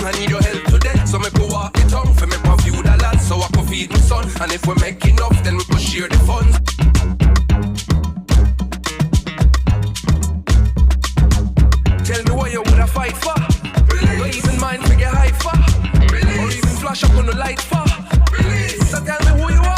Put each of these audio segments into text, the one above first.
I need your help today. So me go walk it on for me for few dollars, so I can feed my son. And if we make enough, then we go share the funds. Tell me what you woulda fight for. Don't even mind to get high for. Or even flash up on the light for. So tell me who you are.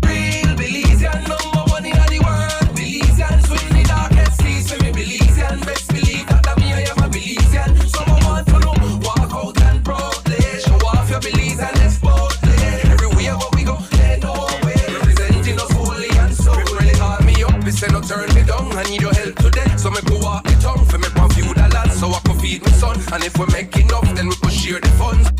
Real Belizean, number one in the world. Belizean, swim the darkest seas for me. Belizean, best believe that me I am a Belizean. Someone want to know, walk out and proudly show off your Belizean export. Everywhere but we go, they know we're representing us wholly and solely. Really call me up, they say no turn me down. I need your help today, so me go walk it on for me for few dollars, so I can feed my son. And if we make enough, then we go share the funds.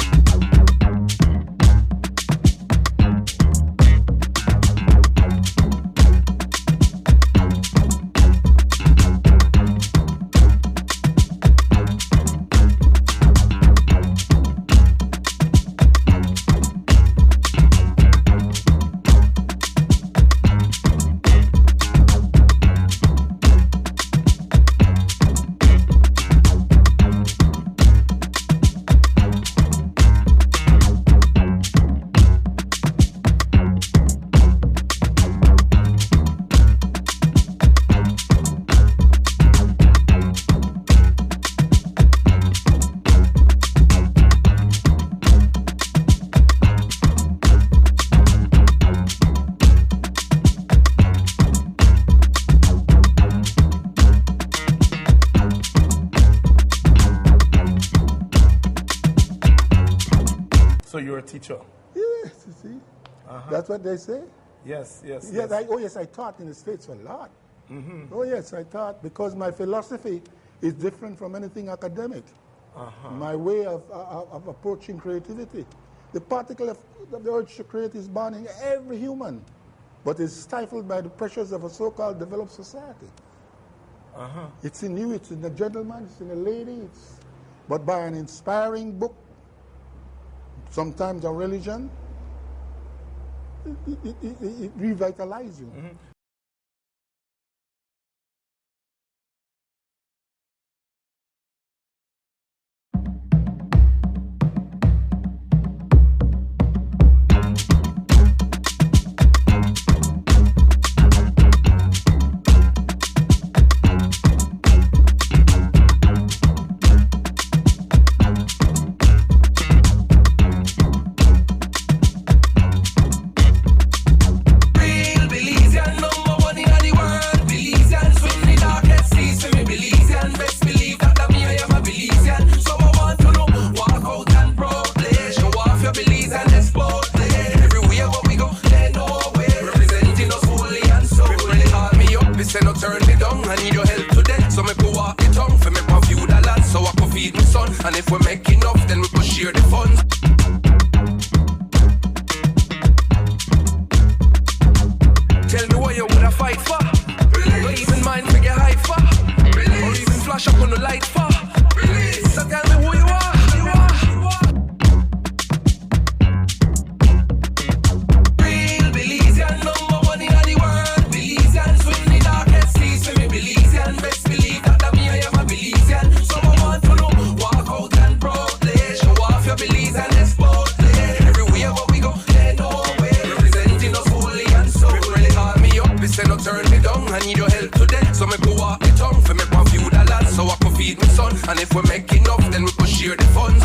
So you're a teacher? Yes, you see. That's what they say. Yes. Yes, I taught in the States a lot. Mm-hmm. Oh, yes, I taught because my philosophy is different from anything academic. My way of approaching creativity. The particle of the urge to create is born in every human, but is stifled by the pressures of a so-called developed society. It's in you, it's in a gentleman, it's in a lady, but by an inspiring book, sometimes a religion, it revitalizes you. And if we make enough, then we go share the funds. Tell me what you woulda fight for. Don't even mind to get high for. Or even flash up on the light for. So tell me who you are. Real Belizean, number one in the world. Belizean, swim the darkest seas for me. Belizean, best believe that me I am a Belizean. Someone want to know, walk out and proudly show off your Belizean export. Everywhere but we go, they know we're representing us wholly and solely. Really call me up, they say no turn me down. I need your help today, so me go walk it on for me for few dollars, so I can feed my son. And if we make enough, then we go share the funds.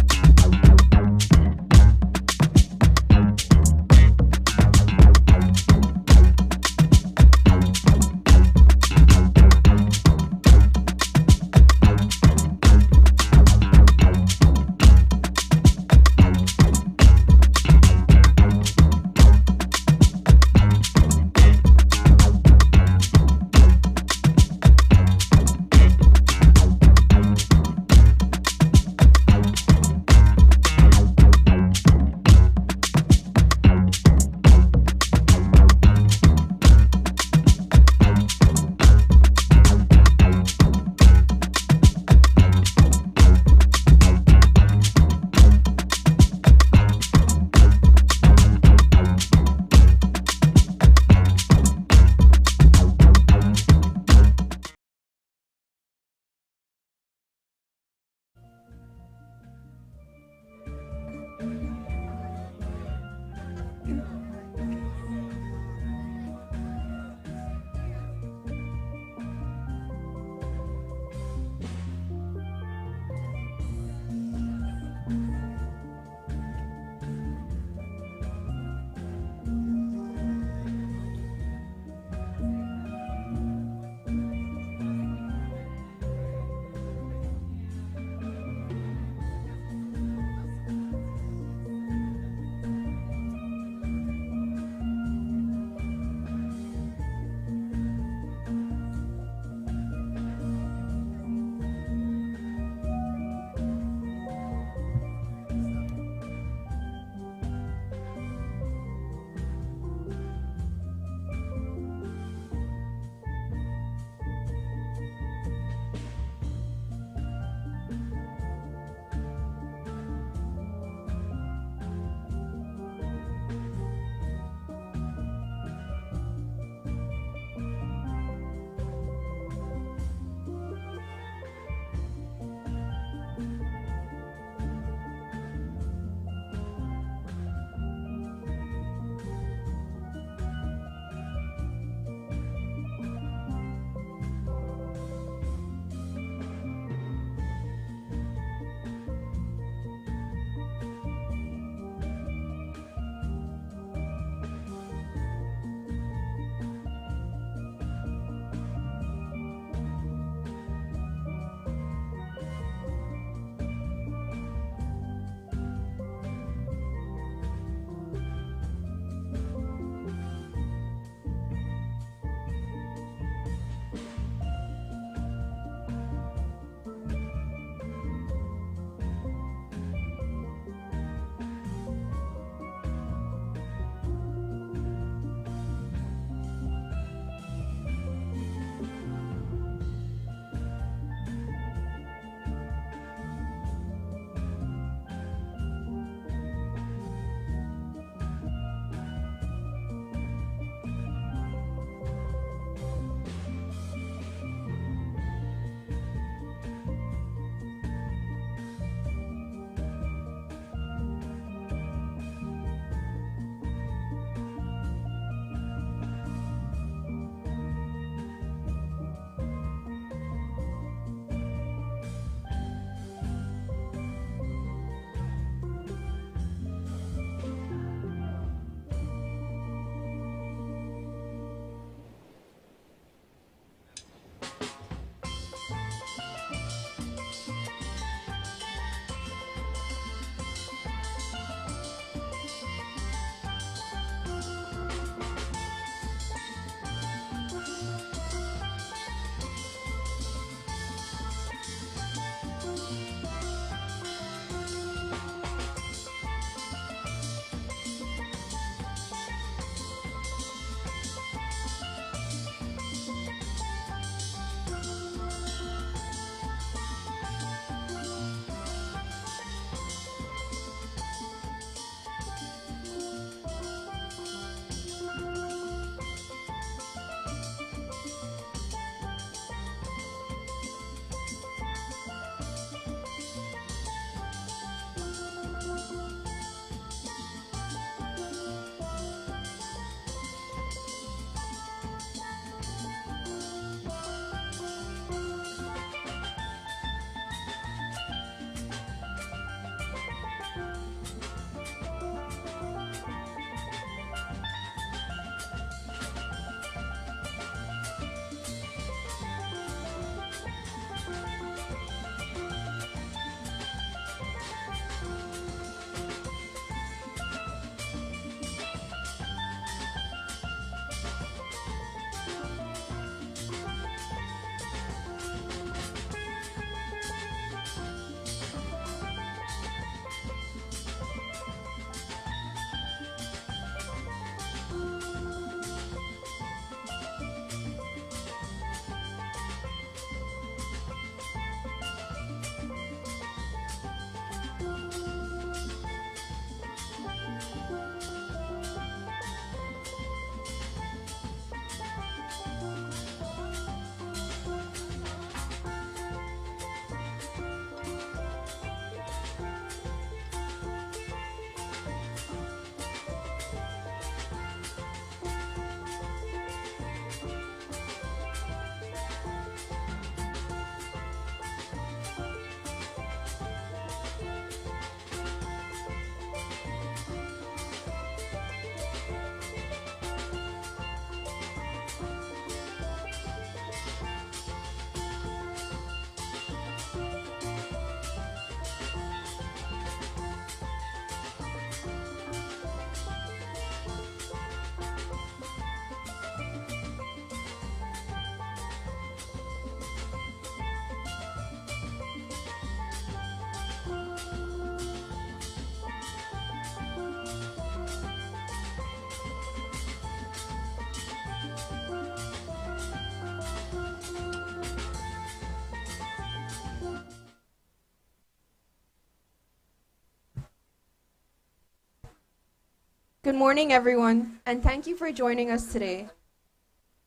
Good morning, everyone, and thank you for joining us today.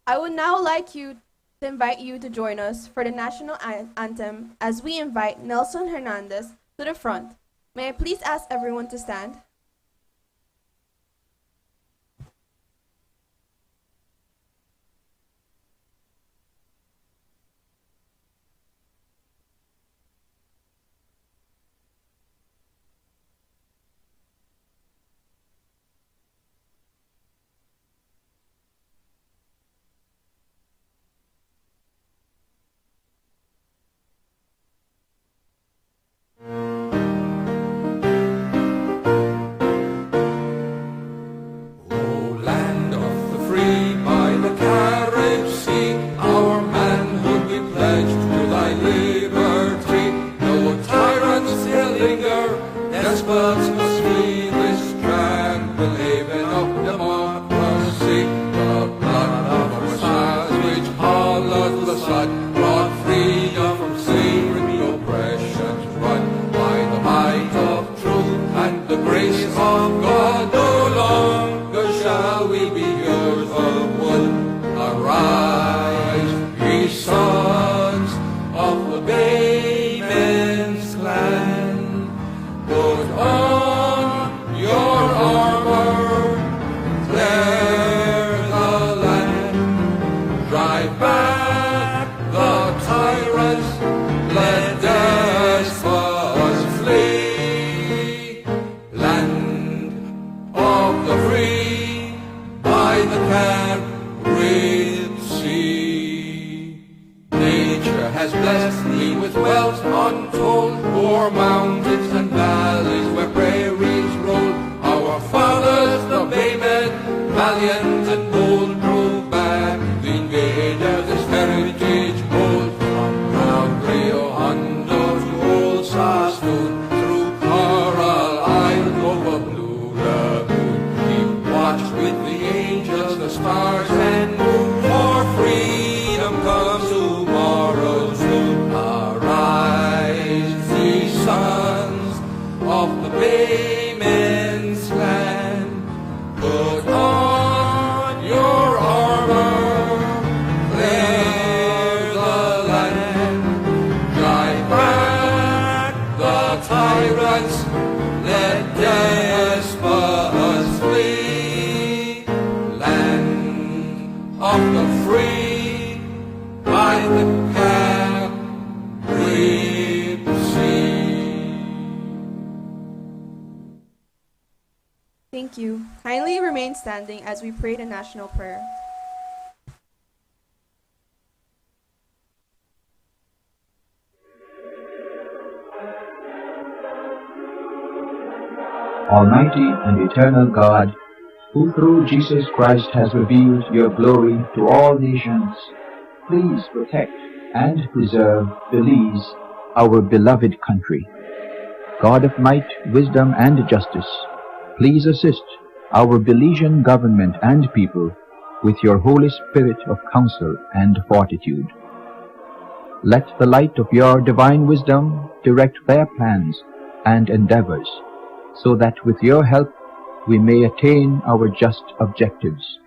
I would now like to invite you to join us for the national anthem as we invite Nelson Hernandez to the front. May I please ask everyone to stand? O land of the free by the Carib Sea, our manhood we pledge to thy liberty. No tyrants here linger, despots must flee this tranquil haven of democracy. The blood of our sires which hollowed the sun brought freedom from slavery, oppression's run by the might of truth and the grace of God. No longer shall we be yours of wood. Arise, ye sons of the Baymen's clan. Put on your armor, clear the land, drive back the tyrants, let despots flee. Land of the free by the Carib Sea. Nature has blessed thee with wealth untold, o'er mountains and valleys where prairies roll. Our fathers, the Baymen, valiant and bold, drove back the invader. This heritage hold from proud Rio Hondo to old Saskatoon, through Coral Island over Blue Lagoon. Keep watch with the angels, the stars and moon, for freedom comes tomorrow soon. Arise, ye sons of the Baymen's land, put on your armor, clear the land, drive back the tyrants, let despots flee. Land of the free by the Carib Sea. Thank you. Kindly remain standing as we pray the national prayer. Almighty and eternal God, who through Jesus Christ has revealed your glory to all nations, please protect and preserve Belize, our beloved country. God of might, wisdom, and justice, please assist our Belizean government and people with your Holy Spirit of counsel and fortitude. Let the light of your divine wisdom direct their plans and endeavors, so that with your help we may attain our just objectives.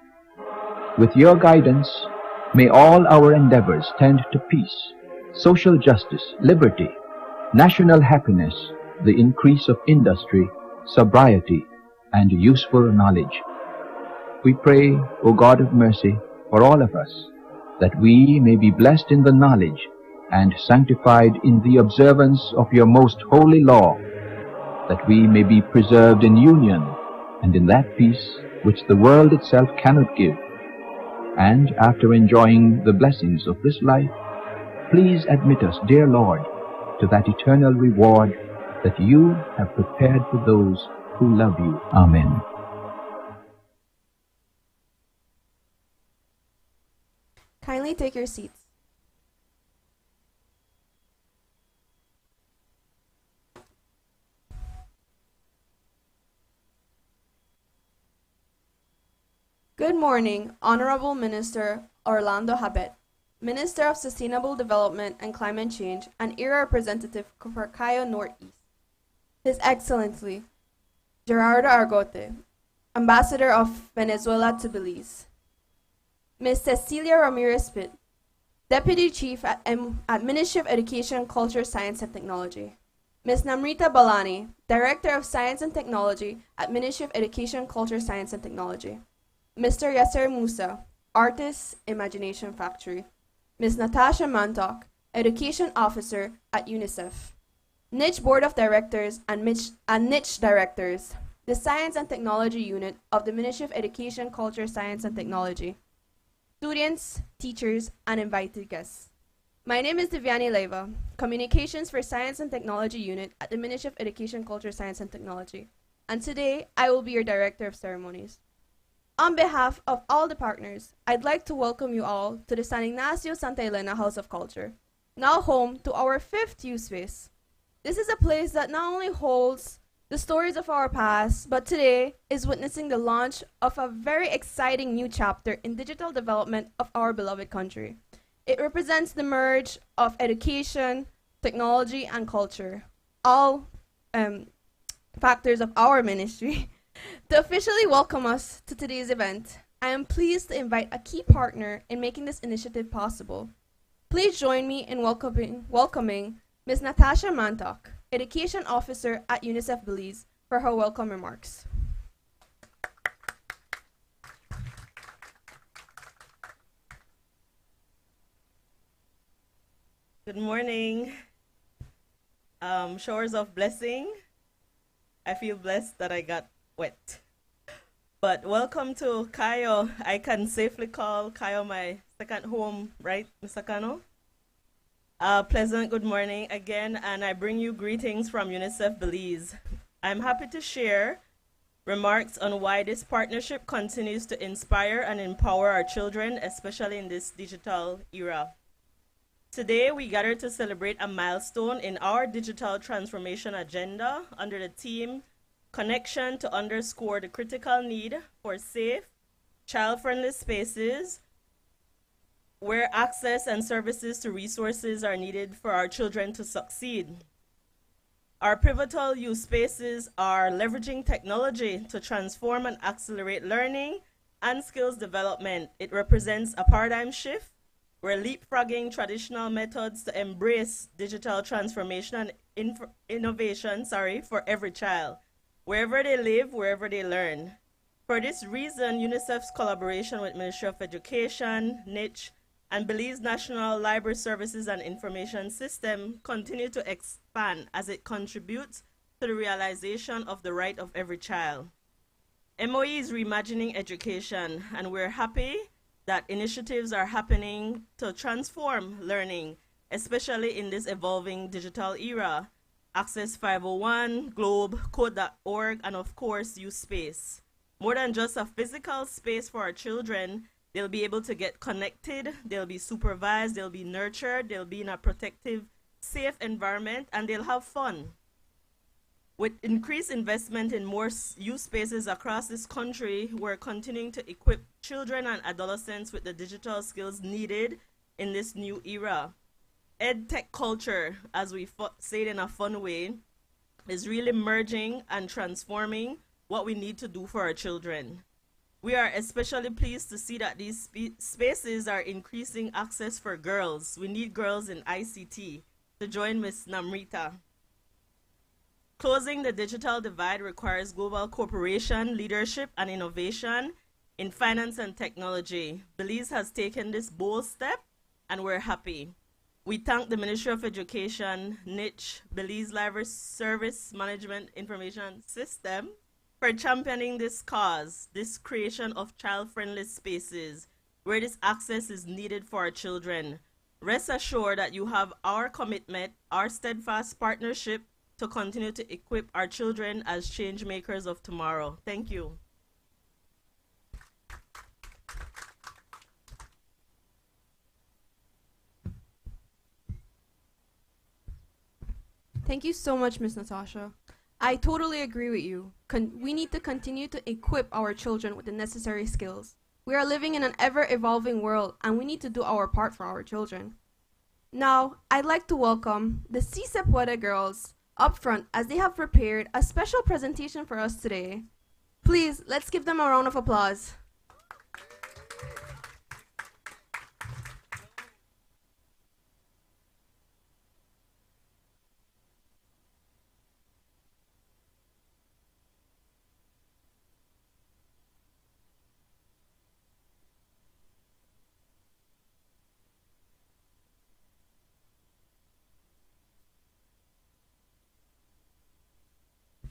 With your guidance, may all our endeavors tend to peace, social justice, liberty, national happiness, the increase of industry, sobriety, and useful knowledge. We pray, O God of mercy, for all of us, that we may be blessed in the knowledge and sanctified in the observance of your most holy law, that we may be preserved in union and in that peace which the world itself cannot give. And after enjoying the blessings of this life, please admit us, dear Lord, to that eternal reward that you have prepared for those who love you. Amen. Kindly take your seats. Good morning, Honorable Minister Orlando Habet, Minister of Sustainable Development and Climate Change and Area Representative for Cayo Northeast. His Excellency, Gerardo Argote, Ambassador of Venezuela to Belize. Ms. Cecilia Ramirez Pitt, Deputy Chief at Ministry of Education, Culture, Science and Technology. Ms. Namrita Balani, Director of Science and Technology at Ministry of Education, Culture, Science and Technology. Mr. Yasser Musa, Artist, Imagination Factory. Ms. Natasha Mantok, Education Officer at UNICEF. Niche Board of Directors and Niche Directors, the Science and Technology Unit of the Ministry of Education, Culture, Science and Technology. Students, teachers, and invited guests. My name is Devyani Leva, Communications for Science and Technology Unit at the Ministry of Education, Culture, Science and Technology. And today, I will be your Director of Ceremonies. On behalf of all the partners, I'd like to welcome you all to the San Ignacio Santa Elena House of Culture, now home to our 5th Uspace. This is a place that not only holds the stories of our past, but today is witnessing the launch of a very exciting new chapter in digital development of our beloved country. It represents the merge of education, technology, and culture, all factors of our ministry. To officially welcome us to today's event, I am pleased to invite a key partner in making this initiative possible. Please join me in welcoming Ms. Natasha Mantok, Education Officer at UNICEF Belize, for her welcome remarks. Good morning. Showers of blessing. I feel blessed that I got wet. But welcome to Cayo. I can safely call Cayo my second home, right, Mr. Kano? Pleasant good morning again, and I bring you greetings from UNICEF Belize. I'm happy to share remarks on why this partnership continues to inspire and empower our children, especially in this digital era. Today, we gather to celebrate a milestone in our digital transformation agenda under the theme Connection to underscore the critical need for safe, child-friendly spaces where access and services to resources are needed for our children to succeed. Our pivotal use spaces are leveraging technology to transform and accelerate learning and skills development. It represents a paradigm shift. We're leapfrogging traditional methods to embrace digital transformation and innovation for every child, wherever they live, wherever they learn. For this reason, UNICEF's collaboration with Ministry of Education, Niche, and Belize National Library Services and Information System continue to expand as it contributes to the realization of the right of every child. MOE is reimagining education, and we're happy that initiatives are happening to transform learning, especially in this evolving digital era. Access 501, Globe, Code.org, and of course, Uspace. More than just a physical space for our children, they'll be able to get connected, they'll be supervised, they'll be nurtured, they'll be in a protective, safe environment, and they'll have fun. With increased investment in more youth spaces across this country, we're continuing to equip children and adolescents with the digital skills needed in this new era. EdTech culture, as we say it in a fun way, is really merging and transforming what we need to do for our children. We are especially pleased to see that these spaces are increasing access for girls. We need girls in ICT. To join Ms. Namrita. Closing the digital divide requires global cooperation, leadership, and innovation in finance and technology. Belize has taken this bold step, and we're happy. We thank the Ministry of Education, Niche, Belize Library Service Management Information System for championing this cause, this creation of child-friendly spaces where this access is needed for our children. Rest assured that you have our commitment, our steadfast partnership to continue to equip our children as change makers of tomorrow. Thank you. Thank you so much, Ms. Natasha. I totally agree with you. We need to continue to equip our children with the necessary skills. We are living in an ever-evolving world, and we need to do our part for our children. Now, I'd like to welcome the Si Puede girls up front as they have prepared a special presentation for us today. Please, let's give them a round of applause.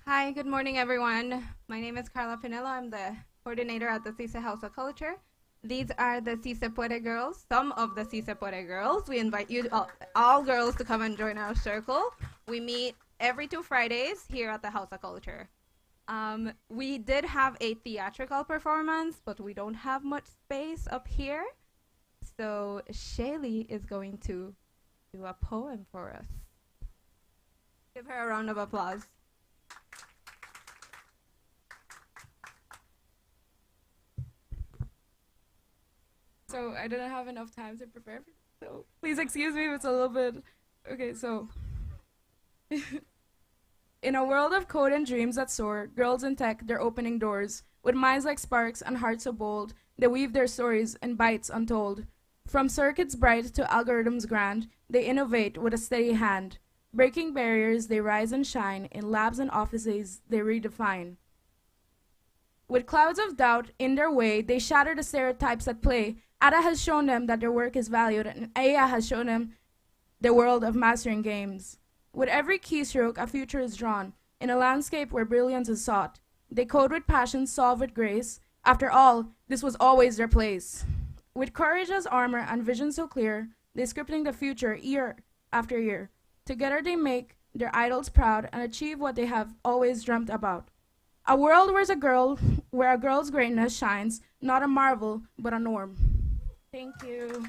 Hi, good morning, everyone. My name is Carla Pinello. I'm the coordinator at the SISE House of Culture. These are the SISE Puede girls, some of the SISE Puede girls. We invite you, all girls, to come and join our circle. We meet every 2 Fridays here at the House of Culture. We did have a theatrical performance, but we don't have much space up here. So Shaylee is going to do a poem for us. Give her a round of applause. So I didn't have enough time to prepare for this, so please excuse me if it's a little bit... Okay, so... In a world of code and dreams that soar, girls in tech, they're opening doors. With minds like sparks and hearts so bold, they weave their stories in bites untold. From circuits bright to algorithms grand, they innovate with a steady hand. Breaking barriers, they rise and shine. In labs and offices, they redefine. With clouds of doubt in their way, they shatter the stereotypes at play. Ada has shown them that their work is valued, and Aya has shown them the world of mastering games. With every keystroke, a future is drawn, in a landscape where brilliance is sought. They code with passion, solve with grace. After all, this was always their place. With courage as armor and vision so clear, they're scripting the future year after year. Together they make their idols proud and achieve what they have always dreamt about. A world where a girl's greatness shines, not a marvel, but a norm. Thank you.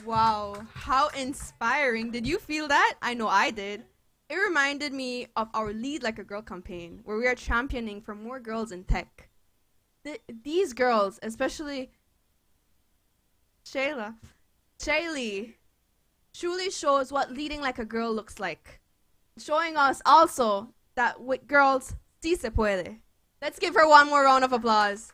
Wow, how inspiring. Did you feel that? I know I did. It reminded me of our Lead Like a Girl campaign, where we are championing for more girls in tech. These girls, especially Shaylee, truly shows what leading like a girl looks like. Showing us also that with girls, sí se puede. Let's give her one more round of applause.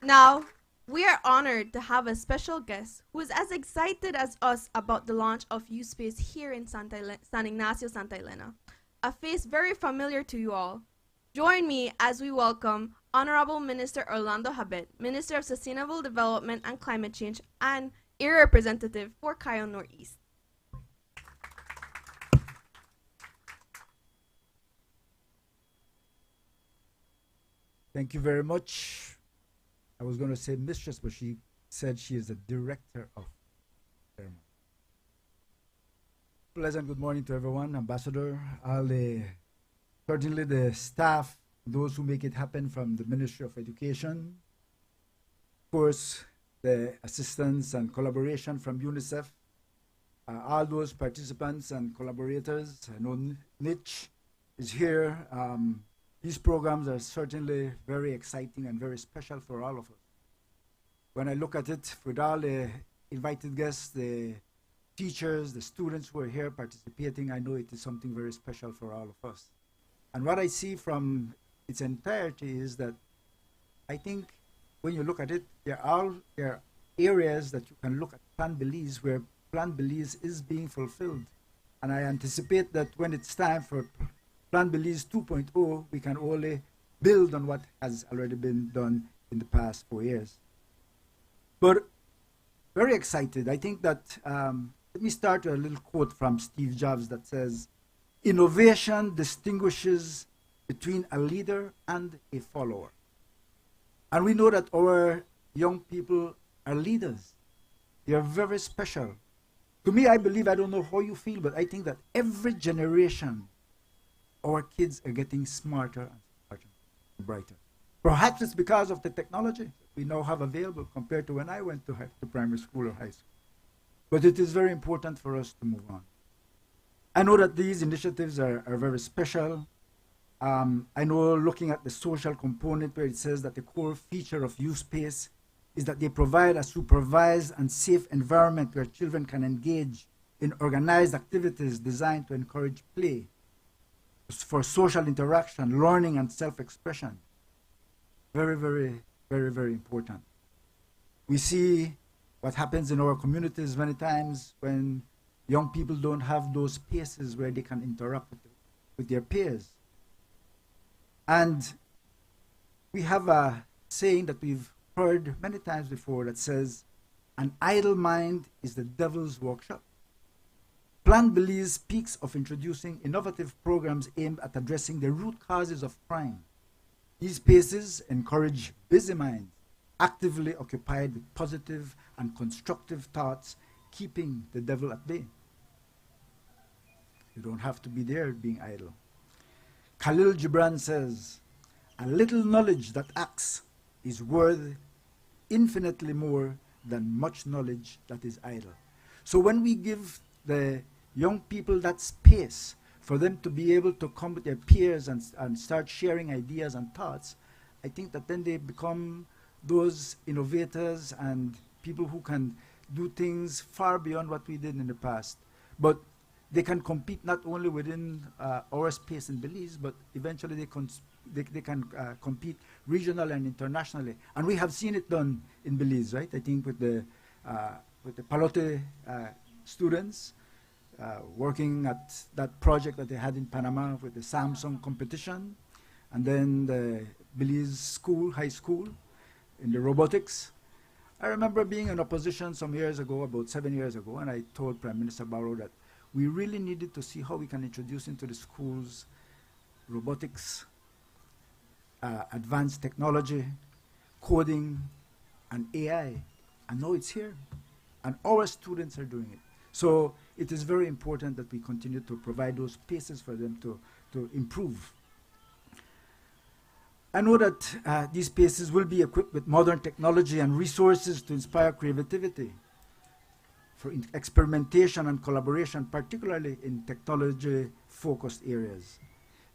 Now, we are honored to have a special guest who is as excited as us about the launch of Uspace here in San Ignacio, Santa Elena, a face very familiar to you all. Join me as we welcome Honorable Minister Orlando Habet, Minister of Sustainable Development and Climate Change and Area Representative for Cayo Northeast. Thank you very much. I was going to say mistress, but she said she is the director of ceremony. Pleasant good morning to everyone, Ambassador, all certainly the staff, those who make it happen from the Ministry of Education, of course, the assistance and collaboration from UNICEF, all those participants and collaborators. I know Niche is here. These programs are certainly very exciting and very special for all of us. When I look at it, with all the invited guests, the teachers, the students who are here participating, I know it is something very special for all of us. And what I see from its entirety is that I think when you look at it, there are areas that you can look at Plan Belize where Plan Belize is being fulfilled. And I anticipate that when it's time for Plan Belize 2.0, we can only build on what has already been done in the past 4 years. But very excited. I think that, let me start with a little quote from Steve Jobs that says, "Innovation distinguishes between a leader and a follower." And we know that our young people are leaders. They are very special. To me, I believe, I don't know how you feel, but I think that every generation, our kids are getting smarter and smarter and brighter. Perhaps it's because of the technology we now have available compared to when I went to primary school or high school. But it is very important for us to move on. I know that these initiatives are very special. I know, looking at the social component, where it says that the core feature of Uspace is that they provide a supervised and safe environment where children can engage in organized activities designed to encourage play, for social interaction, learning, and self-expression. Very, very, very, very important. We see what happens in our communities many times when young people don't have those spaces where they can interact with their peers. And we have a saying that we've heard many times before that says, an idle mind is the devil's workshop. Plan Belize speaks of introducing innovative programs aimed at addressing the root causes of crime. These spaces encourage busy minds, actively occupied with positive and constructive thoughts, keeping the devil at bay. You don't have to be there being idle. Khalil Gibran says, a little knowledge that acts is worth infinitely more than much knowledge that is idle. So when we give the young people that space for them to be able to come with their peers and start sharing ideas and thoughts, I think that then they become those innovators and people who can do things far beyond what we did in the past. But they can compete not only within our space in Belize, but eventually they can compete regionally and internationally. And we have seen it done in Belize, right? I think with the Palote students working at that project that they had in Panama with the Samsung competition, and then the Belize school, high school, in the robotics. I remember being in opposition some years ago, about 7 years ago, and I told Prime Minister Barrow that we really needed to see how we can introduce into the schools robotics, advanced technology, coding, and AI. And now it's here. And our students are doing it. So it is very important that we continue to provide those spaces for them to improve. I know that these spaces will be equipped with modern technology and resources to inspire creativity, for experimentation and collaboration, particularly in technology-focused areas.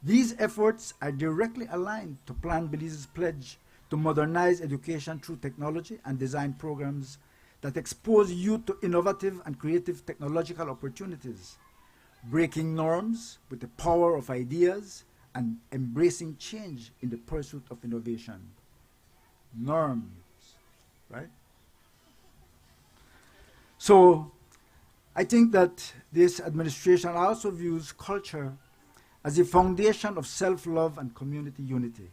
These efforts are directly aligned to Plan Belize's pledge to modernize education through technology and design programs that expose youth to innovative and creative technological opportunities, breaking norms with the power of ideas and embracing change in the pursuit of innovation. Norms, right? So I think that this administration also views culture as a foundation of self-love and community unity.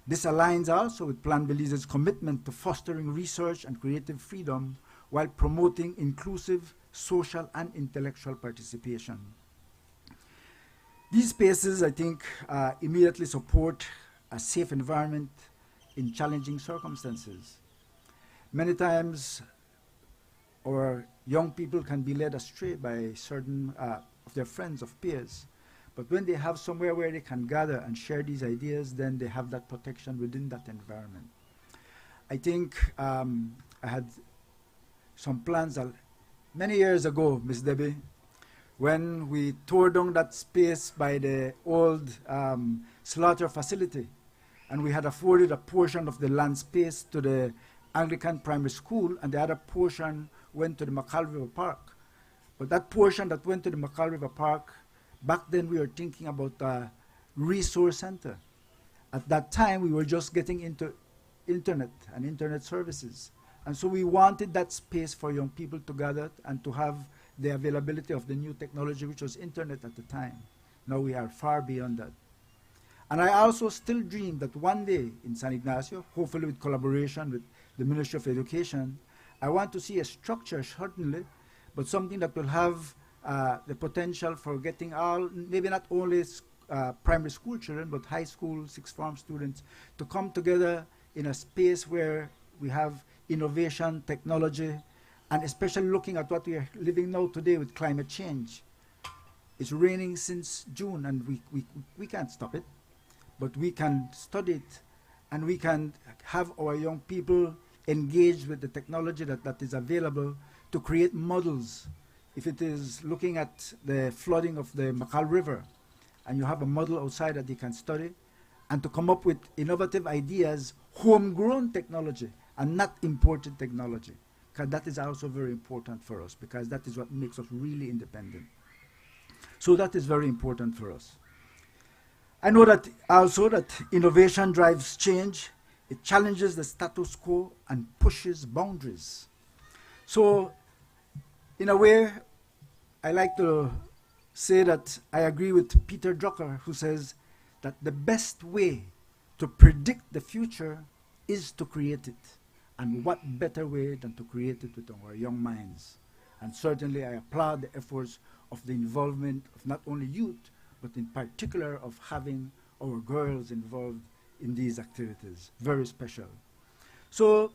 This aligns also with Plan Belize's commitment to fostering research and creative freedom while promoting inclusive social and intellectual participation. These spaces, I think, immediately support a safe environment in challenging circumstances. Many times, our young people can be led astray by certain of their friends, of peers. But when they have somewhere where they can gather and share these ideas, then they have that protection within that environment. I think I had some plans many years ago, Ms. Debbie, when we tore down that space by the old slaughter facility, and we had afforded a portion of the land space to the Anglican primary school, and the other portion went to the McCall River Park. But that portion that went to the McCall River Park, back then we were thinking about a resource center. At that time, we were just getting into internet and internet services. And so we wanted that space for young people to gather and to have the availability of the new technology, which was internet at the time. Now we are far beyond that. And I also still dream that one day in San Ignacio, hopefully with collaboration with the Ministry of Education, I want to see a structure, certainly, but something that will have the potential for getting all, maybe not only primary school children, but high school, sixth form students to come together in a space where we have innovation, technology, and especially looking at what we are living now today with climate change. It's raining since June, and we can't stop it, but we can study it, and we can have our young people engaged with the technology that is available to create models. If it is looking at the flooding of the McCall River, and you have a model outside that they can study, and to come up with innovative ideas, homegrown technology, and not imported technology. because that is also very important for us, because that is what makes us really independent. So that is very important for us. I know that also that innovation drives change. It challenges the status quo and pushes boundaries. So in a way, I like to say that I agree with Peter Drucker, who says that the best way to predict the future is to create it. And what better way than to create it with our young minds? And certainly I applaud the efforts of the involvement of not only youth, but in particular of having our girls involved in these activities. Very special. So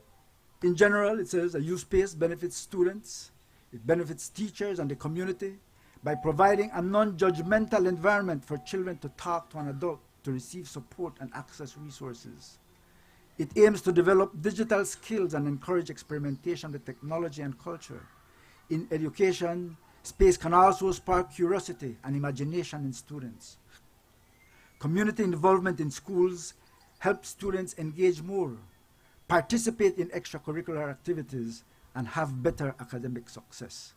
in general, it says a Uspace benefits students, it benefits teachers and the community by providing a non-judgmental environment for children to talk to an adult, to receive support and access resources. It aims to develop digital skills and encourage experimentation with technology and culture. In education, space can also spark curiosity and imagination in students. Community involvement in schools helps students engage more, participate in extracurricular activities, and have better academic success.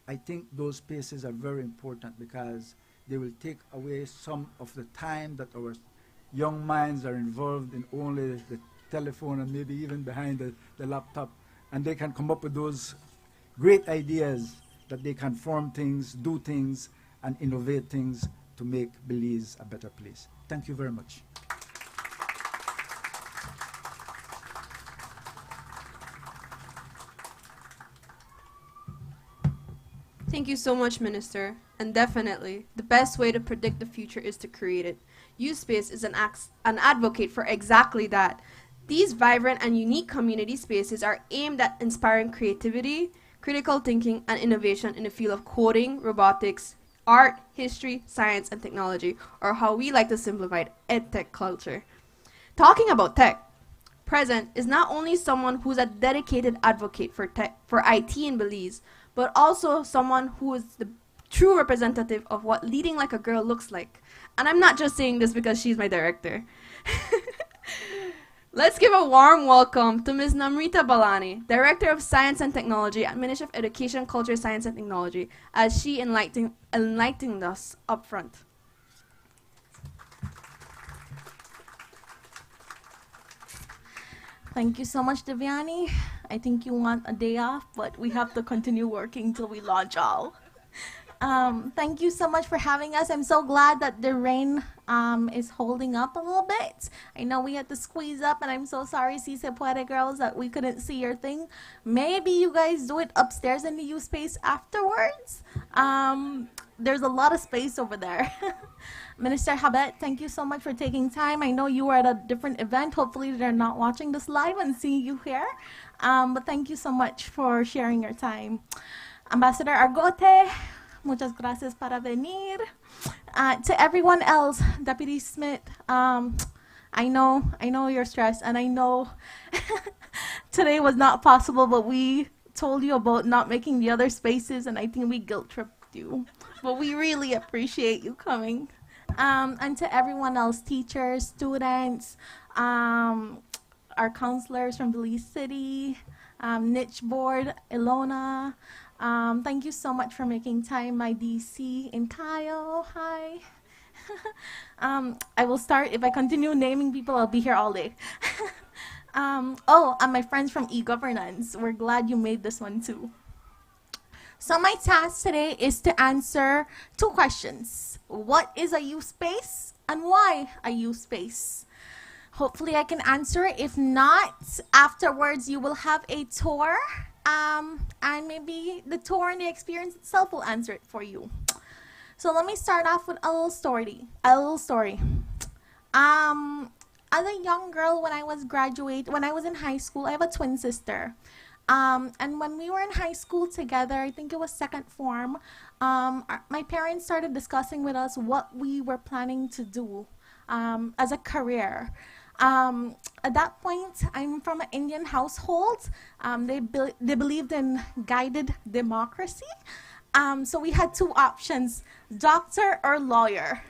I think those spaces are very important because they will take away some of the time that our young minds are involved in only the telephone and maybe even behind the laptop, and they can come up with those great ideas that they can form things, do things, and innovate things to make Belize a better place. Thank you very much. Thank you so much, Minister. And definitely, the best way to predict the future is to create it. Uspace is an advocate for exactly that. These vibrant and unique community spaces are aimed at inspiring creativity, critical thinking, and innovation in the field of coding, robotics, art, history, science, and technology, or how we like to simplify it, EdTech culture. Talking about tech, Present is not only someone who's a dedicated advocate for IT in Belize, but also someone who is the true representative of what leading like a girl looks like. And I'm not just saying this because she's my director. Let's give a warm welcome to Ms. Namrita Balani, Director of Science and Technology at Ministry of Education, Culture, Science and Technology, as she enlightened us up front. Thank you so much, Devyani. I think you want a day off, but we have to continue working till we launch all. Thank you so much for having us. I'm so glad that the rain is holding up a little bit. I know we had to squeeze up, and I'm so sorry, Si Se Puede girls, that we couldn't see your thing. Maybe you guys do it upstairs in the U space afterwards. There's a lot of space over there. Minister Habet, thank you so much for taking time. I know you were at a different event. Hopefully they're not watching this live and seeing you here. But thank you so much for sharing your time. Ambassador Argote, muchas gracias para venir. To everyone else, Deputy Smith, I know you're stressed, and I know today was not possible, but we told you about not making the other spaces, and I think we guilt-tripped you. But we really appreciate you coming. And to everyone else, teachers, students, our counselors from Belize City, Niche Board, Ilona, thank you so much for making time. My DC in Kayo, hi. I will start, if I continue naming people, I'll be here all day. And my friends from e-governance, we're glad you made this one too. So my task today is to answer two questions. What is a Uspace and why a Uspace? Hopefully I can answer it. If not, afterwards you will have a tour, and maybe the tour and the experience itself will answer it for you. So let me start off with a little story. As a young girl, when I was in high school, I have a twin sister. And when we were in high school together, I think it was second form, my parents started discussing with us what we were planning to do as a career. At that point, I'm from an Indian household. They believed in guided democracy. So we had two options, doctor or lawyer.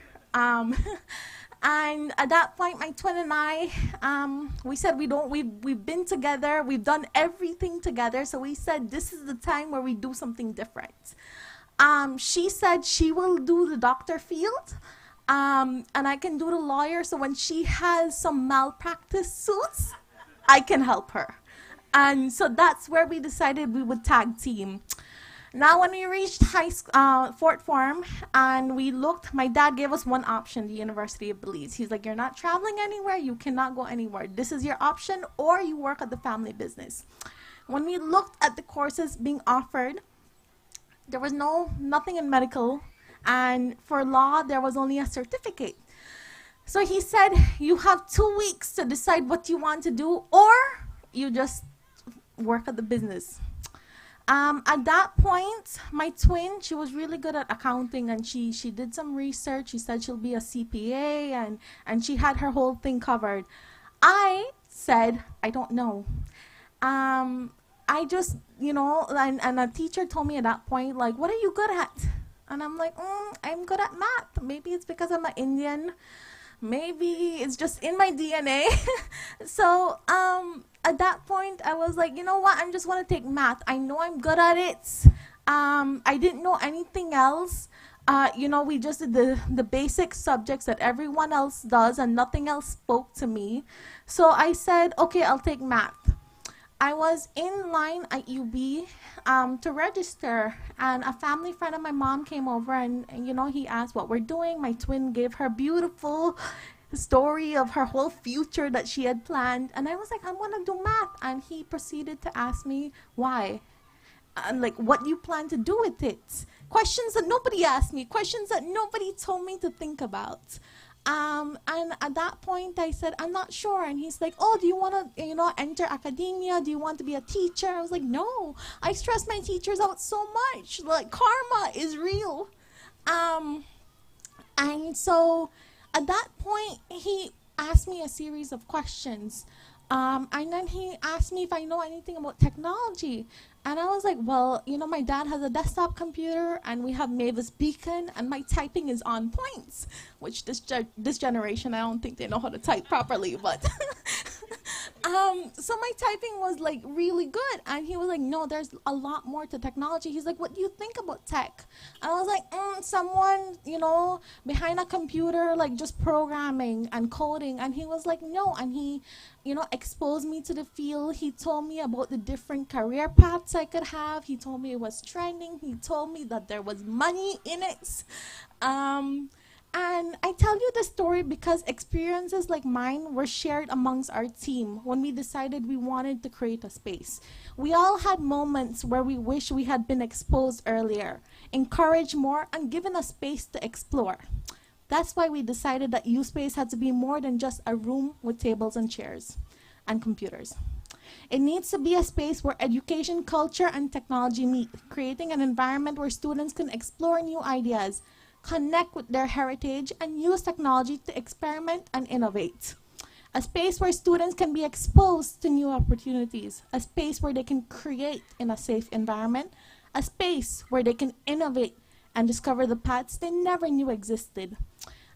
And at that point, my twin and I, we said we've been together, we've done everything together, so we said this is the time where we do something different. She said she will do the doctor field, and I can do the lawyer, so when she has some malpractice suits, I can help her. And so that's where we decided we would tag team. Now, when we reached fourth form and we looked, my dad gave us one option, the University of Belize. He's like, you're not traveling anywhere, you cannot go anywhere. This is your option, or you work at the family business. When we looked at the courses being offered, there was nothing in medical, and for law, there was only a certificate. So he said, you have 2 weeks to decide what you want to do, or you just work at the business. At that point, my twin, she was really good at accounting, and she did some research. She said she'll be a CPA, and she had her whole thing covered. I said, I don't know. I just, and a teacher told me at that point, like, what are you good at? And I'm like, I'm good at math. Maybe it's because I'm an Indian. Maybe it's just in my DNA. So at that point, I was like, you know what? I just want to take math. I know I'm good at it. I didn't know anything else. We just did the basic subjects that everyone else does, and nothing else spoke to me. So I said, okay, I'll take math. I was in line at UB to register, and a family friend of my mom came over, and he asked what we're doing. My twin gave her beautiful story of her whole future that she had planned, and I was like, I want to do math. And he proceeded to ask me why, and like, what do you plan to do with it? Questions that nobody asked me, questions that nobody told me to think about. And at that point, I said, I'm not sure. And he's like, oh, do you want to, enter academia? Do you want to be a teacher? I was like, no, I stress my teachers out so much. Like, karma is real. And so at that point, he asked me a series of questions. And then he asked me if I know anything about technology. And I was like, well, my dad has a desktop computer, and we have Mavis Beacon, and my typing is on points, which this generation, I don't think they know how to type properly, but so my typing was like really good. And he was like, no, there's a lot more to technology. He's like, what do you think about tech? And I was like, someone, behind a computer, like just programming and coding. And he was like, no. And he, exposed me to the field. He told me about the different career paths I could have. He told me it was trending. He told me that there was money in it. And I tell you this story because experiences like mine were shared amongst our team when we decided we wanted to create a space. We all had moments where we wish we had been exposed earlier, encouraged more, and given a space to explore. That's why we decided that Uspace had to be more than just a room with tables and chairs and computers. It needs to be a space where education, culture, and technology meet, creating an environment where students can explore new ideas, connect with their heritage, and use technology to experiment and innovate. A space where students can be exposed to new opportunities, a space where they can create in a safe environment, a space where they can innovate and discover the paths they never knew existed.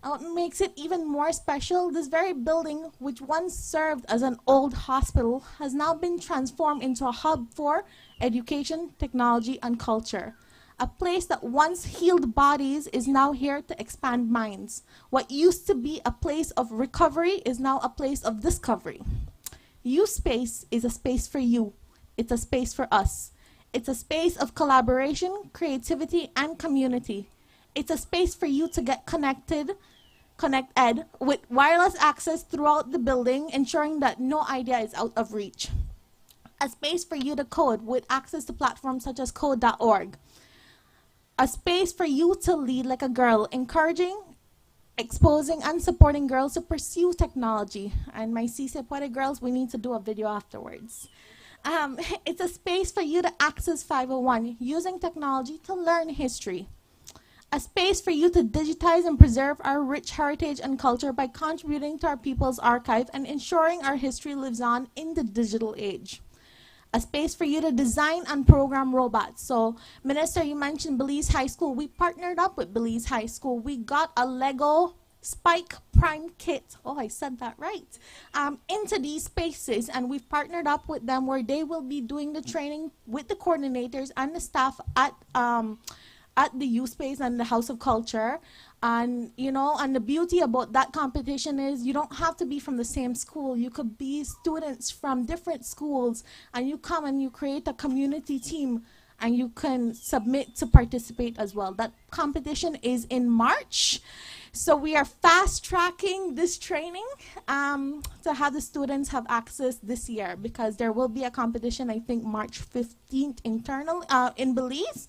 What makes it even more special, this very building, which once served as an old hospital, has now been transformed into a hub for education, technology, and culture. A place that once healed bodies is now here to expand minds. What used to be a place of recovery is now a place of discovery. Uspace is a space for you. It's a space for us. It's a space of collaboration, creativity, and community. It's a space for you to get connected with wireless access throughout the building, ensuring that no idea is out of reach. A space for you to code with access to platforms such as code.org. A space for you to lead like a girl, encouraging, exposing, and supporting girls to pursue technology. And my SISE Puede girls, we need to do a video afterwards. It's a space for you to access 501, using technology to learn history. A space for you to digitize and preserve our rich heritage and culture by contributing to our people's archive and ensuring our history lives on in the digital age. A space for you to design and program robots. So, Minister, you mentioned Belize High School. We partnered up with Belize High School. We got a Lego Spike Prime Kit, oh, I said that right, into these spaces. And we've partnered up with them where they will be doing the training with the coordinators and the staff at the Uspace and the House of Culture. And, you know, and the beauty about that competition is you don't have to be from the same school. You could be students from different schools, and you come and you create a community team, and you can submit to participate as well. That competition is in March. So we are fast tracking this training to have the students have access this year, because there will be a competition, I think March 15th in Belize,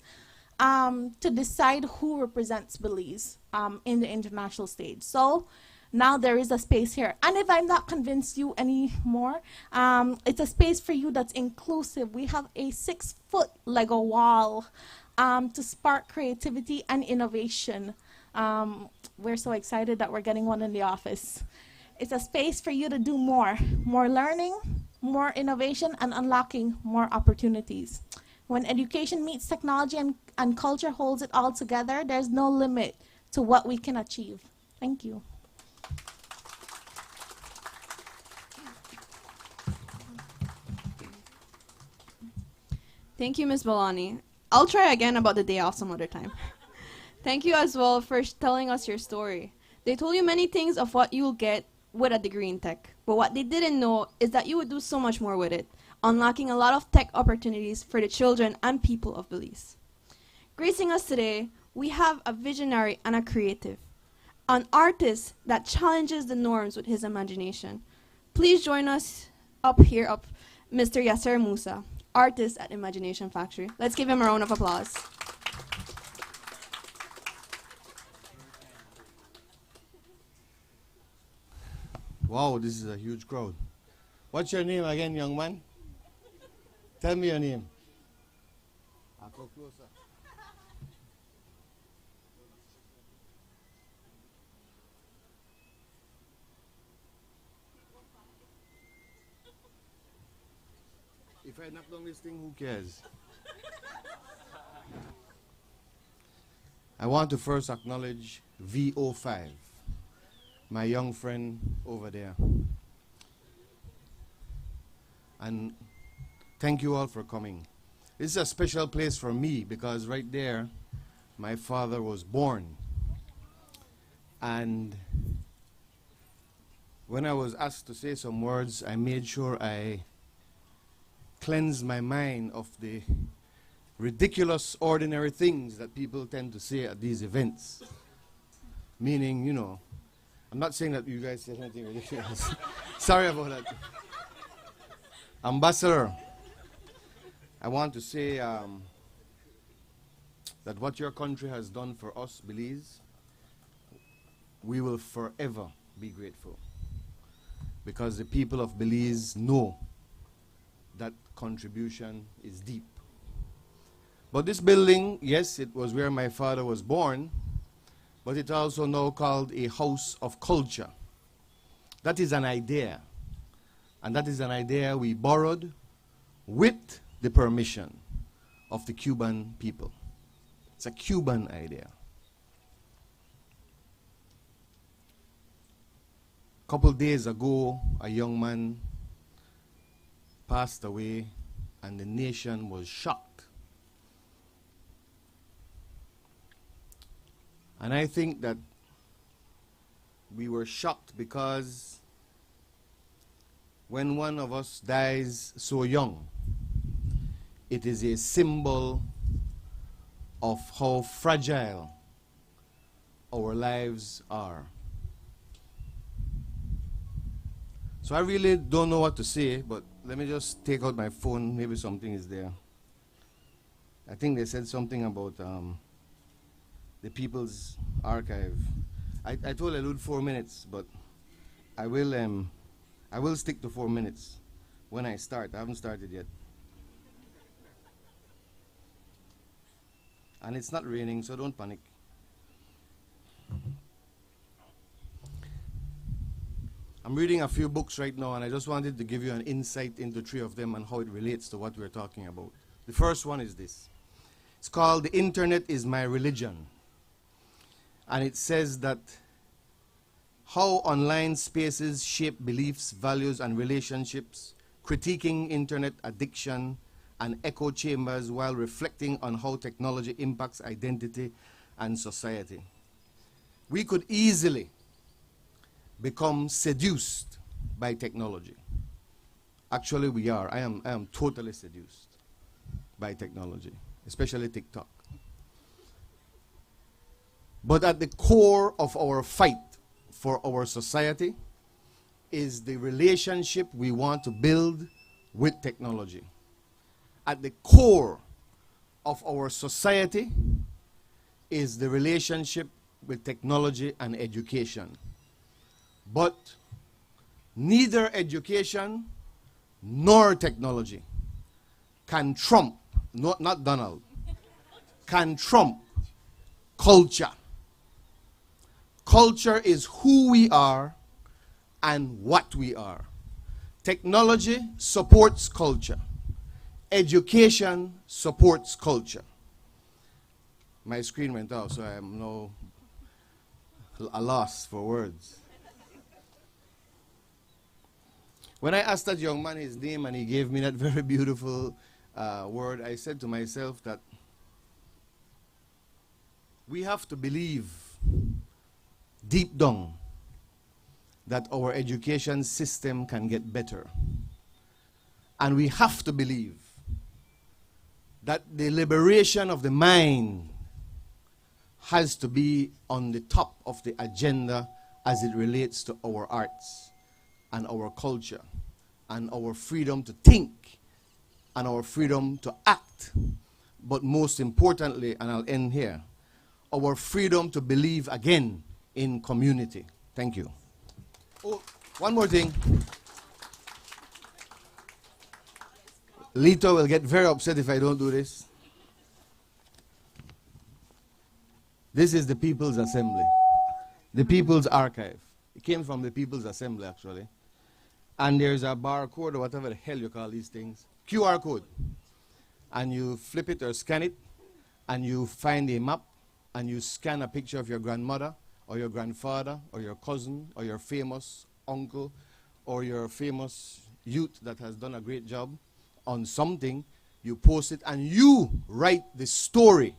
to decide who represents Belize in the international stage. So now there is a space here. And if I'm not convinced you anymore, it's a space for you that's inclusive. We have a 6-foot Lego wall to spark creativity and innovation. We're so excited that we're getting one in the office. It's a space for you to do more learning, more innovation, and unlocking more opportunities. When education meets technology and culture holds it all together, there's no limit to what we can achieve. Thank you. Thank you, Ms. Balani. I'll try again about the day off some other time. Thank you as well for telling us your story. They told you many things of what you'll get with a degree in tech, but what they didn't know is that you would do so much more with it, unlocking a lot of tech opportunities for the children and people of Belize. Gracing us today, we have a visionary and a creative, an artist that challenges the norms with his imagination. Please join us up, Mr. Yasser Musa, artist at Imagination Factory. Let's give him a round of applause. Wow, this is a huge crowd. What's your name again, young man? Tell me your name. I'll go closer. If I knock down this thing, who cares? I want to first acknowledge VO5, my young friend over there. And thank you all for coming. This is a special place for me because right there, my father was born. And when I was asked to say some words, I made sure I cleansed my mind of the ridiculous, ordinary things that people tend to say at these events. Meaning, you know, I'm not saying that you guys said anything ridiculous. Sorry about that. Ambassador, I want to say that what your country has done for us, Belize, we will forever be grateful. Because the people of Belize know that contribution is deep. But this building, yes, it was where my father was born, but it's also now called a house of culture. That is an idea. And that is an idea we borrowed with the permission of the Cuban people. It's a Cuban idea. A couple days ago, a young man passed away and the nation was shocked. And I think that we were shocked because when one of us dies so young, it is a symbol of how fragile our lives are. So I really don't know what to say, but let me just take out my phone. Maybe something is there. I think they said something about the People's Archive. I told Elud 4 minutes, but I will stick to 4 minutes when I start. I haven't started yet. And it's not raining, so don't panic. I'm reading a few books right now, and I just wanted to give you an insight into 3 of them and how it relates to what we're talking about. The first one is this. It's called The Internet is My Religion. And it says that how online spaces shape beliefs, values, and relationships, critiquing internet addiction and echo chambers while reflecting on how technology impacts identity and society. We could easily become seduced by technology. Actually, we are. I am totally seduced by technology, especially TikTok. But at the core of our fight for our society is the relationship we want to build with technology. At the core of our society is the relationship with technology and education. But neither education nor technology can trump, not Donald, can trump culture. Culture is who we are and what we are. Technology supports culture. Education supports culture. My screen went off, so I am now a loss for words. When I asked that young man his name and he gave me that very beautiful word, I said to myself that we have to believe deep down that our education system can get better. And we have to believe that the liberation of the mind has to be on the top of the agenda as it relates to our arts and our culture and our freedom to think and our freedom to act. But most importantly, and I'll end here, our freedom to believe again in community. Thank you. Oh, one more thing. Lito will get very upset if I don't do this. This is the People's Assembly, the People's Archive. It came from the People's Assembly, actually. And there's a barcode or whatever the hell you call these things, QR code. And you flip it or scan it, and you find a map, and you scan a picture of your grandmother, or your grandfather, or your cousin, or your famous uncle, or your famous youth that has done a great job on something. You post it, and you write the story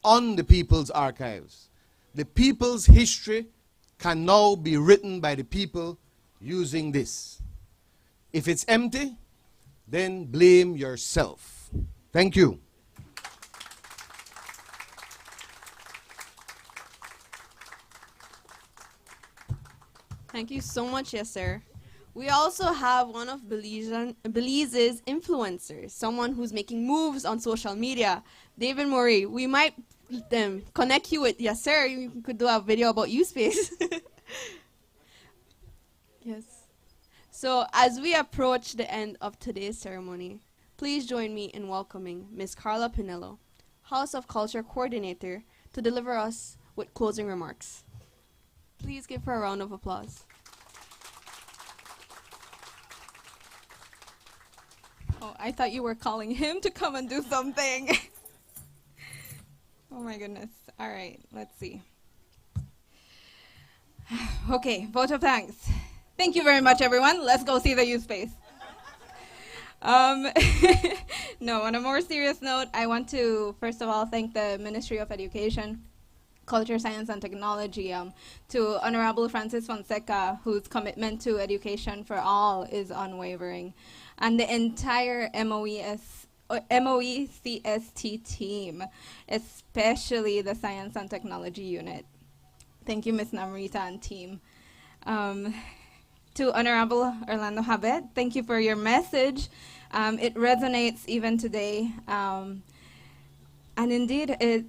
on the People's Archives. The people's history can now be written by the people using this. If it's empty, then blame yourself. Thank you. Thank you so much, yes, sir. We also have one of Belize's influencers, someone who's making moves on social media. David Murray, we might connect you with, yes, sir, you could do a video about Uspace. Yes. So as we approach the end of today's ceremony, please join me in welcoming Ms. Carla Pinello, House of Culture Coordinator, to deliver us with closing remarks. Please give her a round of applause. Oh, I thought you were calling him to come and do something. Oh my goodness. All right, let's see. Okay, vote of thanks. Thank you very much, everyone. Let's go see the Uspace. No, on a more serious note, I want to, first of all, thank the Ministry of Education, Culture, Science, and Technology, to Honorable Francis Fonseca, whose commitment to education for all is unwavering, and the entire MOECST team, especially the Science and Technology Unit. Thank you, Ms. Namrita and team. To Honorable Orlando Habet, thank you for your message. It resonates even today. And indeed, it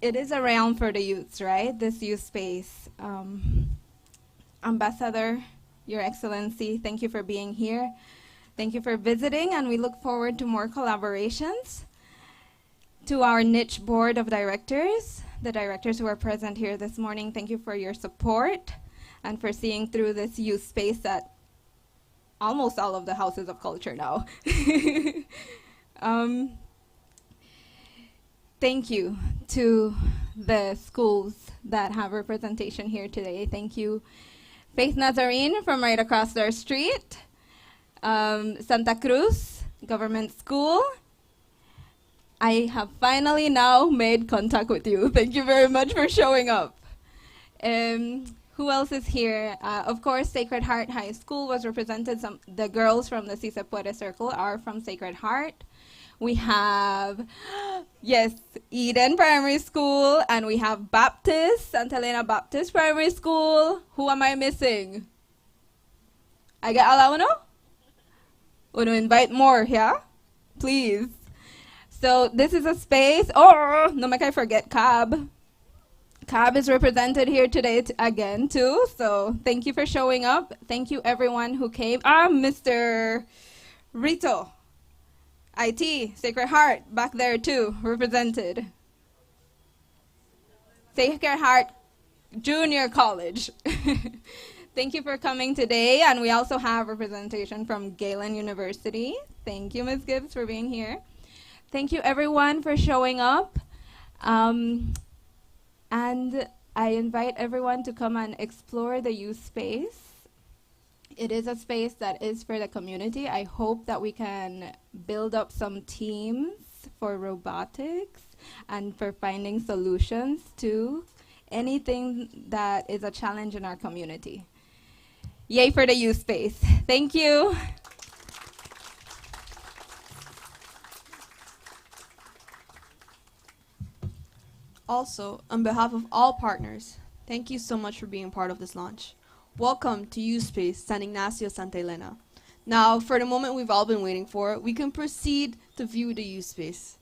is a realm for the youths, right? This youth space. Ambassador, Your Excellency, thank you for being here. Thank you for visiting, and we look forward to more collaborations. To our niche board of directors, the directors who are present here this morning, thank you for your support and for seeing through this youth space at almost all of the houses of culture now. Thank you to the schools that have representation here today. Thank you. Faith Nazarene from right across their street. Santa Cruz Government School. I have finally now made contact with you. Thank you very much for showing up. Who else is here? Of course, Sacred Heart High School was represented. The girls from the SISE Puede Circle are from Sacred Heart. We have, yes, Eden Primary School, and we have Baptist, Santa Elena Baptist Primary School. Who am I missing? I get all uno? Uno invite more, yeah? Please. So this is a space. Oh, no make I forget CAB. CAB is represented here today again too. So thank you for showing up. Thank you everyone who came. Mr. Rito. IT, Sacred Heart, back there too, represented. Sacred Heart Junior College. Thank you for coming today. And we also have representation from Galen University. Thank you, Ms. Gibbs, for being here. Thank you, everyone, for showing up. And I invite everyone to come and explore the youth space. It is a space that is for the community. I hope that we can build up some teams for robotics and for finding solutions to anything that is a challenge in our community. Yay for the youth space. Thank you. Also, on behalf of all partners, thank you so much for being part of this launch. Welcome to Uspace San Ignacio Santa Elena. Now, for the moment we've all been waiting for, we can proceed to view the Uspace.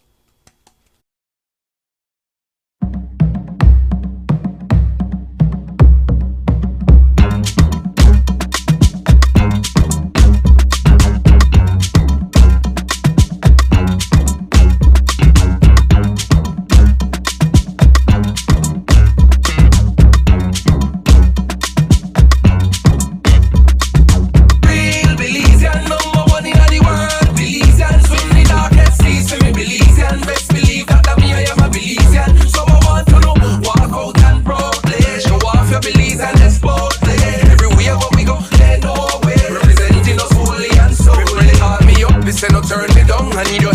Say no turn me down, I need your